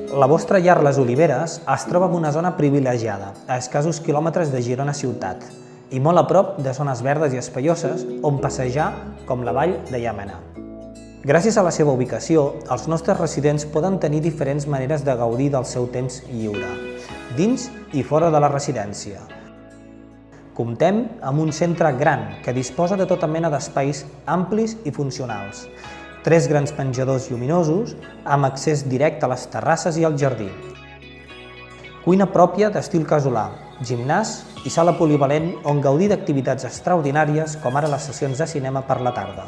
La vostra llar Les Oliveres es troba en una zona privilegiada, a escassos quilòmetres de Girona ciutat, i molt a prop de zones verdes i espaioses on passejar com la vall de Llémena. Gràcies a la seva ubicació, els nostres residents poden tenir diferents maneres de gaudir del seu temps lliure, dins i fora de la residència. Comptem amb un centre gran que disposa de tota mena d'espais amplis i funcionals, 3 grans menjadors lluminosos amb accés directe a les terrasses i al jardí, cuina pròpia d'estil casolà, gimnàs i sala polivalent on gaudir d'activitats extraordinàries com ara les sessions de cinema per la tarda.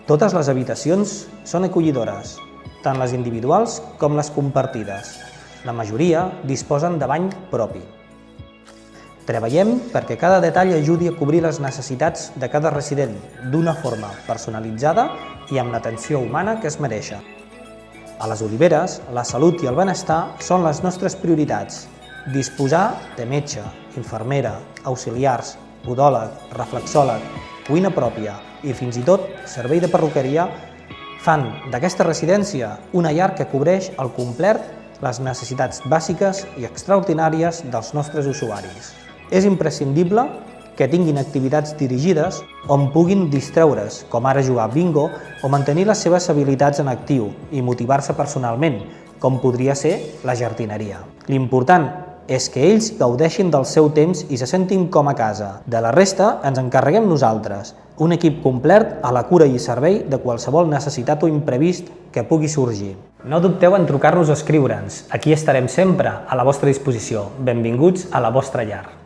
Totes les habitacions són acollidores, tant les individuals com les compartides. La majoria disposen de bany propi. Treballem perquè cada detall ajudi a cobrir les necessitats de cada resident d'una forma personalitzada i amb l'atenció humana que es mereixen. A Les Oliveres, la salut i el benestar són les nostres prioritats. Disposar de metge, infermera, auxiliars, podòleg, reflexòleg, cuina pròpia i fins i tot servei de perruqueria fan d'aquesta residència una llar que cobreix al complet les necessitats bàsiques i extraordinàries dels nostres usuaris. És imprescindible que tinguin activitats dirigides on puguin distreure's, com ara jugar a bingo o mantenir les seves habilitats en actiu i motivar-se personalment, com podria ser la jardineria. L'important és que ells gaudeixin del seu temps i se sentin com a casa. De la resta ens encarreguem nosaltres, un equip complet a la cura i servei de qualsevol necessitat o imprevist que pugui sorgir. No dubteu en trucar-nos o escriure'ns. Aquí estarem sempre a la vostra disposició. Benvinguts a la vostra llar.